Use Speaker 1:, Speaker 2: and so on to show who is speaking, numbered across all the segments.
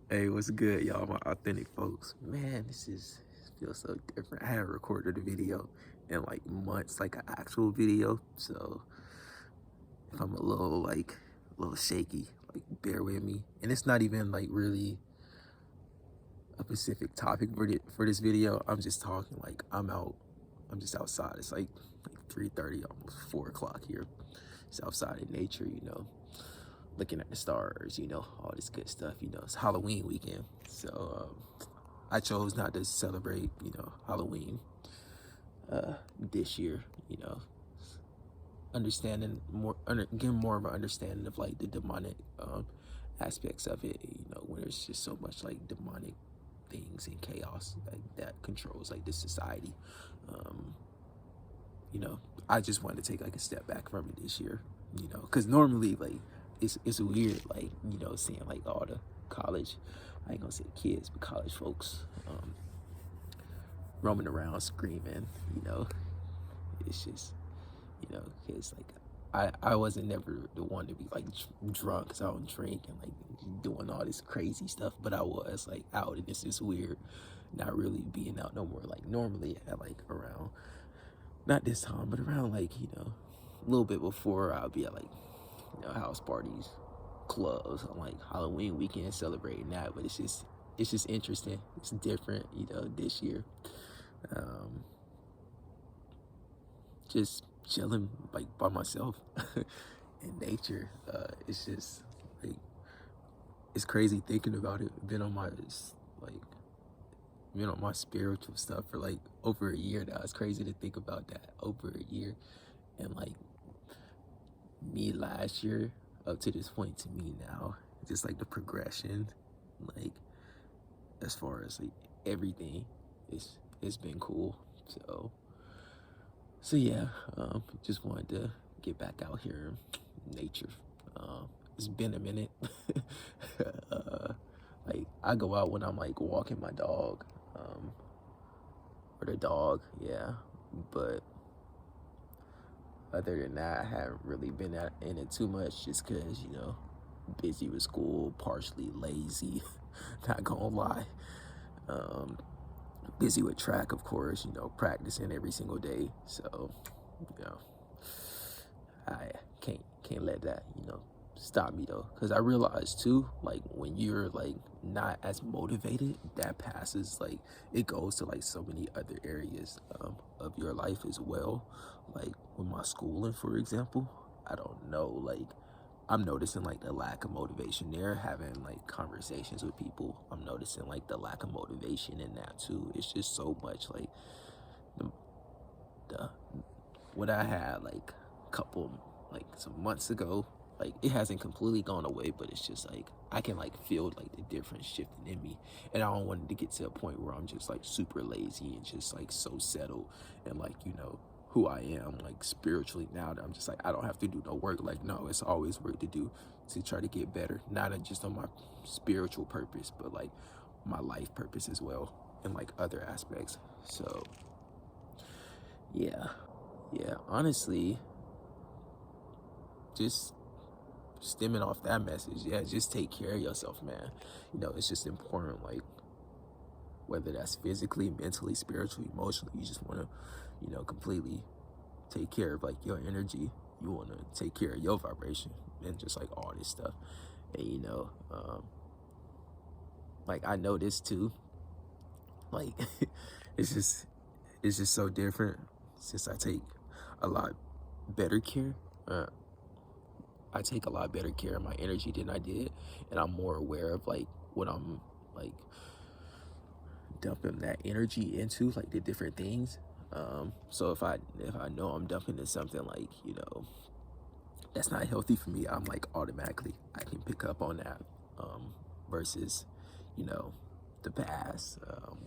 Speaker 1: Hey, what's good, y'all? My authentic folks. Man, feels so different. I haven't recorded a video in like months, like an actual video. So if I'm a little shaky, like bear with me. And it's not even like really a specific topic for this video. I'm just talking like I'm just outside. It's like 3:30, almost 4 o'clock here. It's outside in nature, looking at the stars, all this good stuff. It's Halloween weekend. So I chose not to celebrate, Halloween this year, getting more of an understanding of like the demonic aspects of it, when there's just so much like demonic things and chaos like that controls like this society. Um, you know, I just wanted to take like a step back from it this year, because normally like it's weird, like, seeing like all the college, I ain't gonna say kids, but college folks roaming around screaming, it's just, because like I wasn't never the one to be like drunk, because I don't drink and like doing all this crazy stuff, but I was like out, and it's just weird not really being out no more. Like normally at like around, not this time, but around like, a little bit before, I'll be at like, house parties, clubs on like Halloween weekend celebrating that. But it's just interesting. It's different, this year. Um, just chilling like by myself in nature. It's just like it's crazy thinking about it. Like been on my spiritual stuff for like over a year now. It's crazy to think about that, over a year. And like me last year up to this point to me now, just like the progression, like as far as like everything, it's been cool. So yeah, just wanted to get back out here in nature. It's been a minute. uh, like I go out when I'm like walking my dog, or the dog, yeah. But other than that, I haven't really been in it too much, just cause busy with school, partially lazy. Not gonna lie. Um, Busy with track, of course. Practicing every single day. So, you know, I can't let that stop me though, because I realize too, like when you're like not as motivated, that passes, like it goes to like so many other areas of your life as well. Like with my schooling, for example, I don't know, like I'm noticing like the lack of motivation there. Having like conversations with people, I'm noticing like the lack of motivation in that too. It's just so much like the, the what I had like couple like some months ago, like it hasn't completely gone away, but it's just like I can like feel like the difference shifting in me. And I don't want it to get to a point where I'm just like super lazy and just like so settled and like who I am like spiritually now, that I'm just like I don't have to do no work. Like no, it's always work to do to try to get better, not just on my spiritual purpose, but like my life purpose as well, and like other aspects. So yeah, yeah, honestly, just stemming off that message, yeah, just take care of yourself, man. It's just important, like whether that's physically, mentally, spiritually, emotionally, you just want to, completely take care of like your energy. You want to take care of your vibration and just like all this stuff. And like I know this too, like it's just it's just so different since I take a lot better care. I take a lot better care of my energy than I did, and I'm more aware of like what I'm like dumping that energy into, like the different things. So if I know I'm dumping into something like that's not healthy for me, I'm like automatically I can pick up on that. Versus you know the past,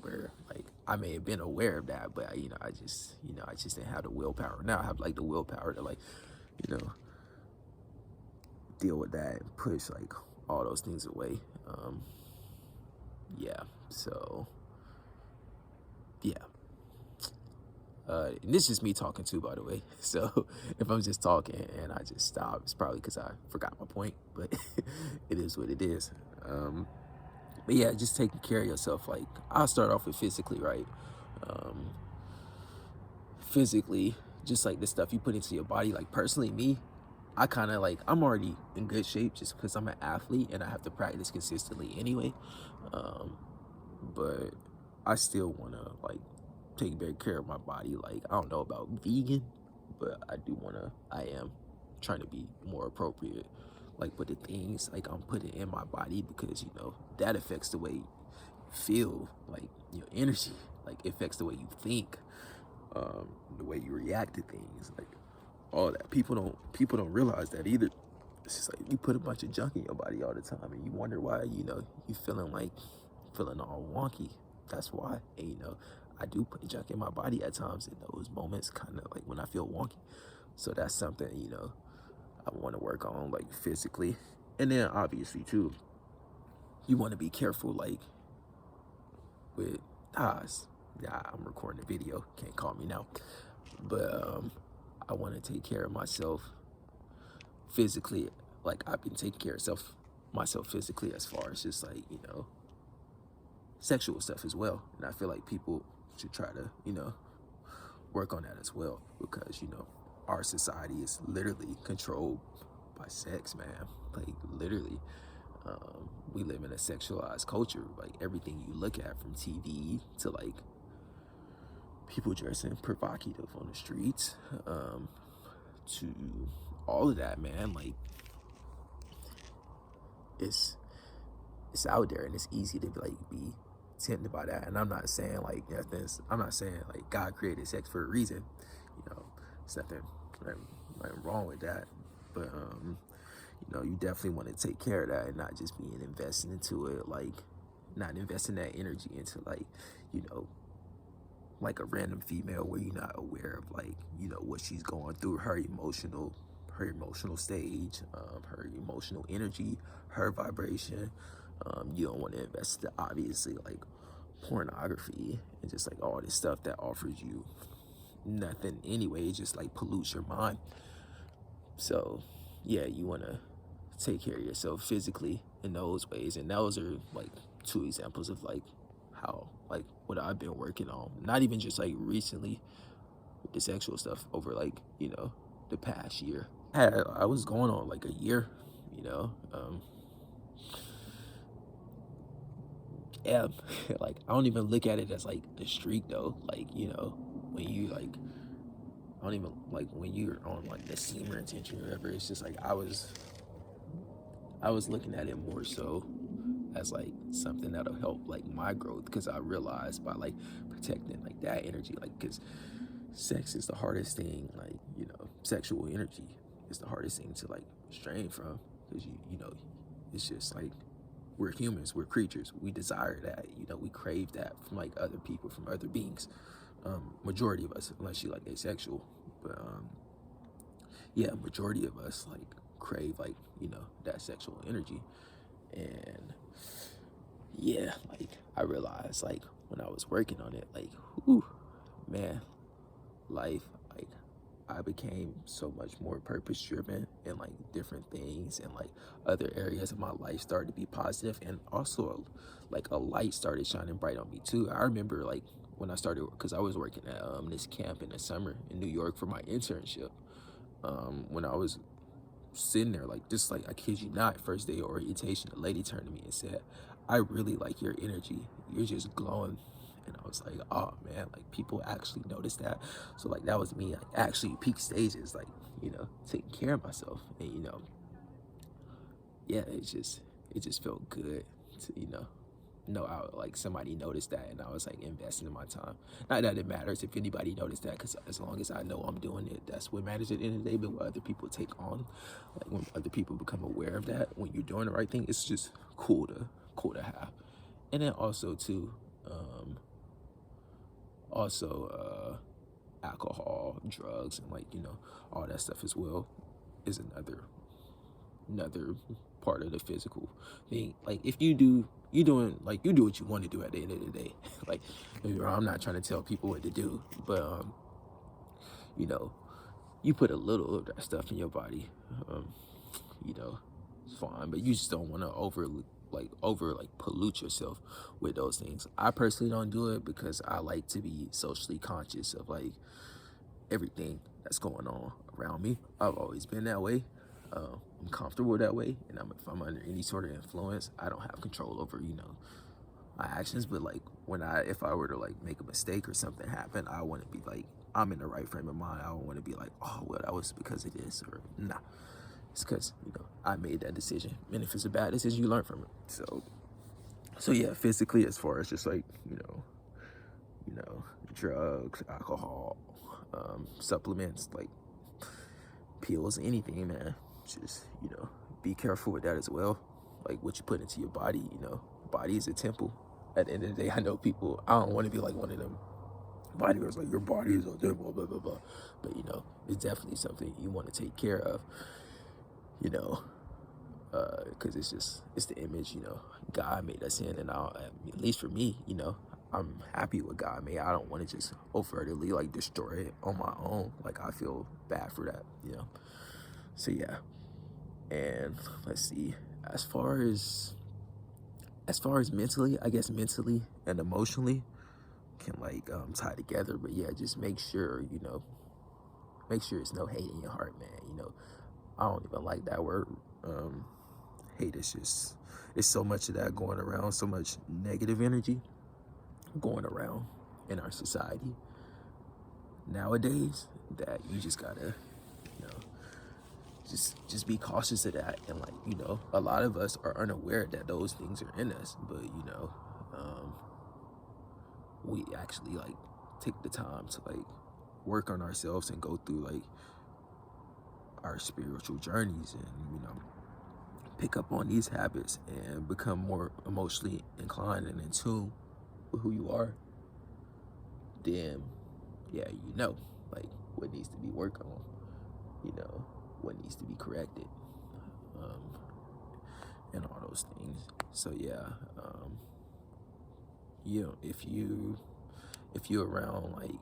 Speaker 1: where like I may have been aware of that, but I just didn't have the willpower. Now I have like the willpower to like you know deal with that and push like all those things away. Yeah, so yeah. And this is just me talking too, by the way. So if I'm just talking and I just stop, it's probably because I forgot my point, but it is what it is. But yeah, just taking care of yourself. Like, I'll start off with physically, right? Um, physically, just like the stuff you put into your body. Like, personally, me, I kind of like, I'm already in good shape just because I'm an athlete and I have to practice consistently anyway. Um, but I still want to like take better care of my body. Like, I don't know about vegan, but I am trying to be more appropriate. Like, with the things like I'm putting in my body, because you know that affects the way you feel, like your energy, like it affects the way you think, the way you react to things, like all that. People don't realize that either. It's just like you put a bunch of junk in your body all the time, and you wonder why you feeling all wonky. That's why. And I do put junk in my body at times in those moments, kind of like when I feel wonky. So that's something I want to work on, like physically, and then obviously too, you want to be careful, like with eyes. Yeah, I'm recording a video. Can't call me now, but I want to take care of myself physically. Like, I've been taking care of myself physically, as far as just like sexual stuff as well. And I feel like people should try to work on that as well, because our society is literally controlled by sex, man. Like, literally, we live in a sexualized culture. Like, everything you look at, from TV to like people dressing provocative on the streets, to all of that, man. Like, it's out there, and it's easy to be tempted by that. And I'm not saying like I'm not saying like God created sex for a reason. It's nothing wrong with that. But you definitely want to take care of that, and not just being invested into it, like not investing that energy into like a random female where you're not aware of like what she's going through, her emotional stage, her emotional energy, her vibration. You don't want to invest obviously like pornography and just like all this stuff that offers you nothing anyway. It just like pollutes your mind. So yeah, you want to take care of yourself physically in those ways, and those are like two examples of like how, like, what I've been working on, not even just like recently with the sexual stuff, over like the past year. I was going on like a year, you know um yeah. Like, I don't even look at it as like a streak though. Like, when you like, I don't even like when you're on like the semen retention or whatever. It's just like I was looking at it more so as like something that'll help like my growth, because I realized by like protecting like that energy, like, because sex is the hardest thing, like sexual energy is the hardest thing to like strain from, because it's just like, we're humans, we're creatures, we desire that, we crave that from like other people, from other beings. Majority of us, unless you like asexual, but yeah, majority of us like crave like that sexual energy. And yeah, like, I realized like when I was working on it, like, whew, man, life, like, I became so much more purpose driven, and like different things, and like other areas of my life started to be positive, and also like a light started shining bright on me too. I remember like when I started, because I was working at this camp in the summer in New York for my internship. When I was sitting there, like, just like, I kid you not, first day of orientation, a lady turned to me and said, "I really like your energy. You're just glowing." And I was like, oh man, like, people actually notice that. So like, that was me like actually peak stages, like taking care of myself. And yeah, it just felt good to know how like somebody noticed that, and I was like investing in my time. Not that it matters if anybody noticed that, because as long as I know I'm doing it, that's what matters at the end of the day. But what other people take on, like when other people become aware of that, when you're doing the right thing, it's just cool to have. And then also too, alcohol, drugs, and like all that stuff as well is another part of the physical thing. Like, if you do what you want to do at the end of the day. Like, I'm not trying to tell people what to do, but you know you put a little of that stuff in your body, it's fine, but you just don't want to pollute yourself with those things. I personally don't do it because I like to be socially conscious of like everything that's going on around me. I've always been that way. I'm comfortable that way, and if I'm under any sort of influence, I don't have control over, you know, my actions. But like if I were to like make a mistake or something happen, I want to be like, I'm in the right frame of mind. I don't want to be like, oh well, that was because of this, or nah, it's because, you know, I made that decision. And if it's a bad decision, you learn from it. So yeah, physically, as far as just like, you know, drugs, alcohol, supplements, like pills, anything, man. Just, you know, be careful with that as well. Like what you put into your body, you know, body is a temple. At the end of the day, I know people, I don't want to be like one of them bodybuilders, like your body is a temple, blah, blah, blah. But, you know, it's definitely something you want to take care of, you know, because it's the image, you know, God made us in. And at least for me, you know, I'm happy with God made. I don't want to just overtly like destroy it on my own. Like I feel bad for that, you know. So yeah. And let's see, as far as mentally, I guess mentally and emotionally can like tie together. But yeah, just make sure, you know, it's no hate in your heart, man. You know, I don't even like that word. Hate is just, it's so much of that going around, so much negative energy going around in our society nowadays that you just gotta, you know, just be cautious of that. And like, you know, a lot of us are unaware that those things are in us, but you know, we actually like take the time to like work on ourselves and go through like our spiritual journeys, and you know, pick up on these habits and become more emotionally inclined and in tune with who you are. Then yeah, you know, like what needs to be worked on, you know, what needs to be corrected, and all those things. So yeah, you know, if you're around like,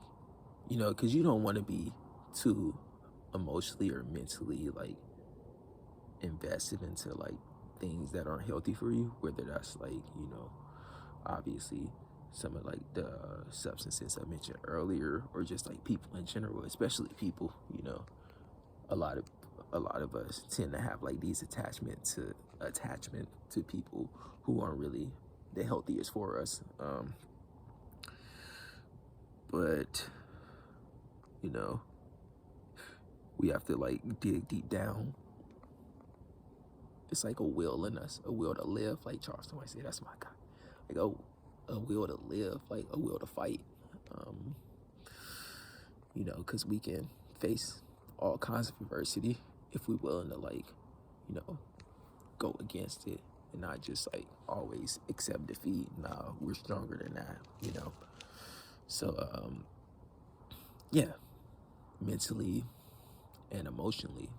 Speaker 1: you know, because you don't want to be too emotionally or mentally like invested into like things that aren't healthy for you, whether that's like, you know, obviously some of like the substances I mentioned earlier, or just like people in general, especially people, you know, a lot of us tend to have like these attachment to people who aren't really the healthiest for us. But you know, we have to like dig deep down. It's like a will in us, a will to live, like Charles might say. That's my guy. Like a will to live, like a will to fight. You know, because we can face all kinds of adversity if we're willing to like, you know, go against it and not just like always accept defeat. Nah, we're stronger than that, you know. So yeah, mentally and emotionally,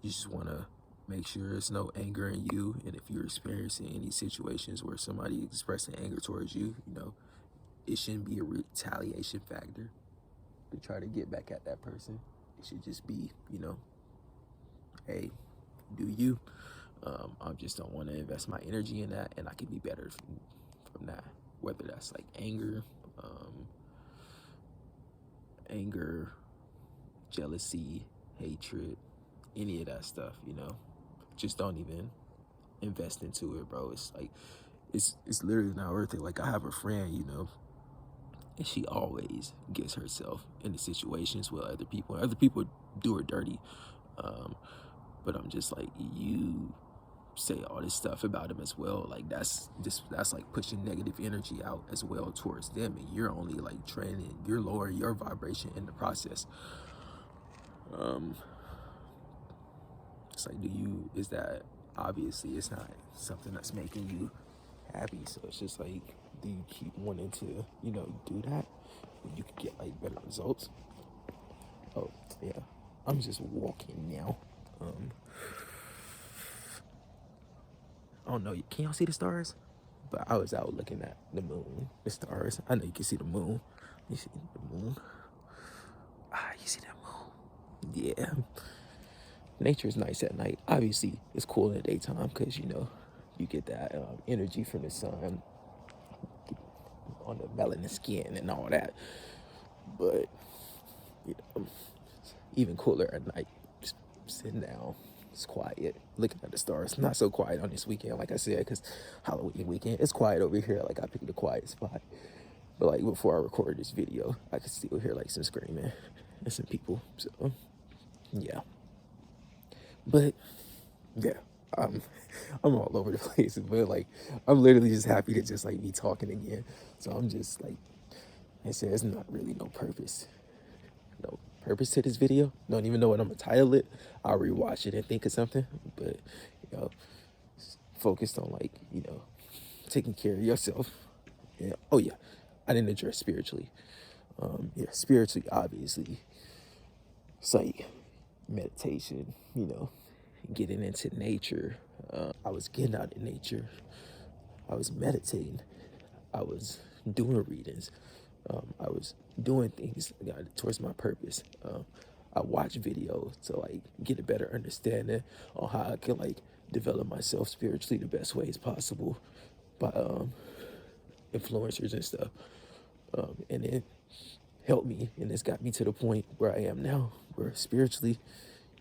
Speaker 1: you just want to make sure there's no anger in you. And if you're experiencing any situations where somebody expressing anger towards you, you know, it shouldn't be a retaliation factor to try to get back at that person. It should just be, you know, hey, do you? I just don't want to invest my energy in that, and I can be better from that. Whether that's like anger, jealousy, hatred, any of that stuff, you know, just don't even invest into it, bro. It's like, it's literally not worth it. Like I have a friend, you know, and she always gets herself into situations with other people. Other people do her dirty. But I'm just like, you say all this stuff about them as well. Like that's like pushing negative energy out as well towards them, and you're only like training, you're lowering your vibration in the process. It's like, is that, obviously it's not something that's making you happy. So it's just like, do you keep wanting to, you know, do that when you could get like better results? Oh yeah, I'm just walking now. I don't know, can y'all see the stars? But I was out looking at the moon, the stars. I know you can see the moon. You see the moon? Ah, you see that moon? Yeah. nature is nice at night. Obviously, it's cool in the daytime because, you know, you get that energy from the sun on the melanin skin and all that. But, you know, even cooler at night, just sitting down. It's quiet, looking at the stars. Not so quiet on this weekend, like I said, because Halloween weekend, it's quiet over here. Like, I picked a quiet spot. But, like, before I recorded this video, I could still hear, like, some screaming and some people. So, yeah. But, yeah, I'm, I'm all over the place. But, like, I'm literally just happy to just, like, be talking again. So, I'm just, like I said, it's not really no purpose. No purpose to this video. Don't even know what I'm gonna title it. I'll rewatch it and think of something. But, you know, focused on, like, you know, taking care of yourself. Yeah. Oh yeah, I didn't address spiritually. Yeah, spiritually, obviously, it's like meditation. You know, getting into nature. I was getting out in nature. I was meditating. I was doing readings. I was doing things towards my purpose. I watch videos to like get a better understanding on how I can like develop myself spiritually the best ways possible by influencers and stuff. And it helped me, and it's got me to the point where I am now, where spiritually,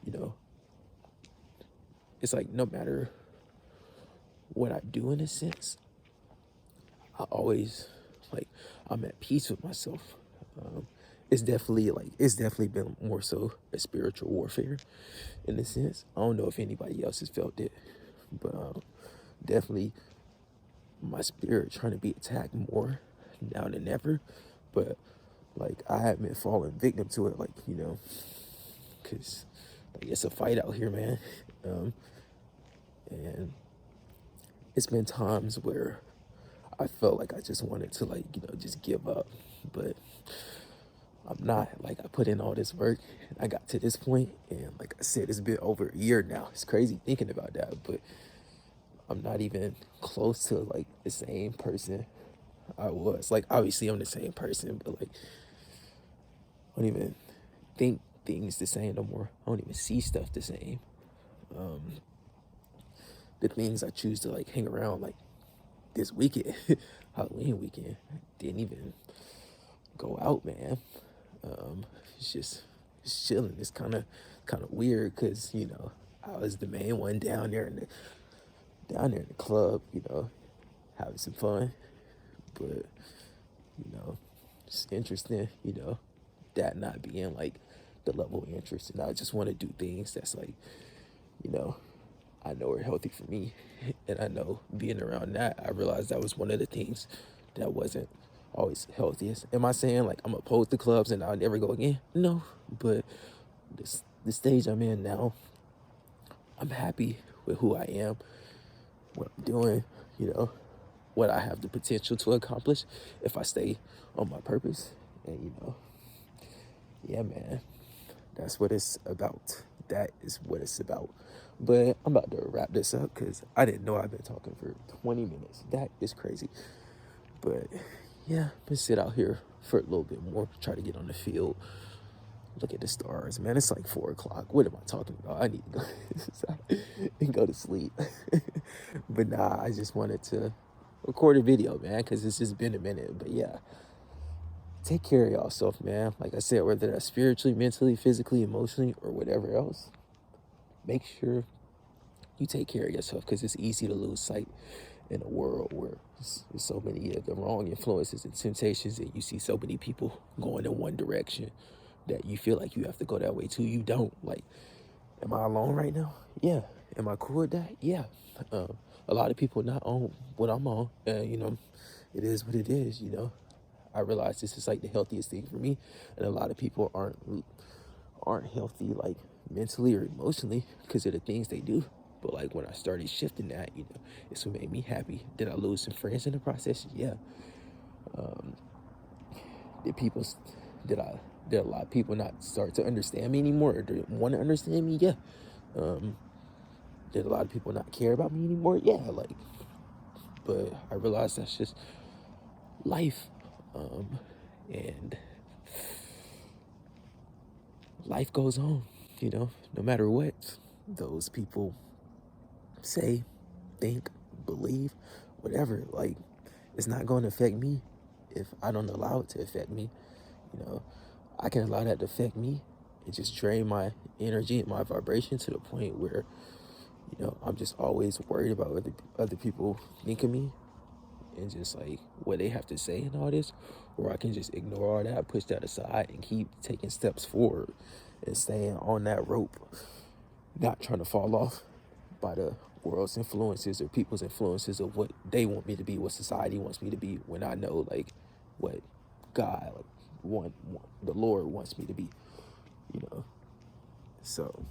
Speaker 1: you know, it's like no matter what I do in a sense, I always like I'm at peace with myself. It's definitely been more so a spiritual warfare in a sense. I don't know if anybody else has felt it, but definitely my spirit trying to be attacked more now than ever. But like I haven't been falling victim to it, like, you know, because like it's a fight out here, man. And it's been times where I felt like I just wanted to like, you know, just give up, but I'm not. Like I put in all this work, I got to this point, and like I said, it's been over a year now. It's crazy thinking about that, but I'm not even close to like the same person I was. Like obviously I'm the same person, but like I don't even think things the same no more. I don't even see stuff the same. The things I choose to like hang around like this weekend, Halloween weekend, didn't even go out, man. It's just it's chilling. It's kind of weird because you know I was the main one down there in the club, you know, having some fun. But you know, it's interesting, you know, that not being like the level of interest, and I just want to do things that's like, you know, I know are healthy for me, and I know being around that, I realized that was one of the things that wasn't always healthiest. Am I saying like I'm opposed to clubs and I'll never go again? No, but the stage I'm in now, I'm happy with who I am, what I'm doing, you know, what I have the potential to accomplish if I stay on my purpose. And you know, yeah, man, that's what it's about. That is what it's about. But I'm about to wrap this up because I didn't know I've been talking for 20 minutes. That is crazy. But yeah, I'm gonna sit out here for a little bit more, try to get on the field, look at the stars. Man, it's like 4 o'clock. What am I talking about? I need to go and go to sleep. But nah, I just wanted to record a video, man, because it's just been a minute. But yeah, take care of yourself, man. Like I said, whether that's spiritually, mentally, physically, emotionally, or whatever else, make sure you take care of yourself because it's easy to lose sight in a world where there's so many of the wrong influences and temptations, and you see so many people going in one direction that you feel like you have to go that way too. You don't. Like, am I alone right now? Yeah. Am I cool with that? Yeah. A lot of people not on what I'm on, and you know, it is what it is. You know, I realize this is like the healthiest thing for me, and a lot of people aren't healthy like mentally or emotionally because of the things they do. But like when I started shifting that, you know, it's what made me happy. Did I lose some friends in the process? Yeah. Did people did I did a lot of people not start to understand me anymore or didn't want to understand me? Yeah. Did a lot of people not care about me anymore? Yeah, like, but I realized that's just life. And life goes on, you know, no matter what. those people say, think, believe, whatever, like, it's not going to affect me if I don't allow it to affect me. You know, I can allow that to affect me and just drain my energy and my vibration to the point where, you know, I'm just always worried about what other people think of me and just like what they have to say and all this. Or I can just ignore all that, push that aside, and keep taking steps forward and staying on that rope, not trying to fall off by the world's influences or people's influences of what they want me to be, what society wants me to be, when I know like what God, like the Lord wants me to be, you know. So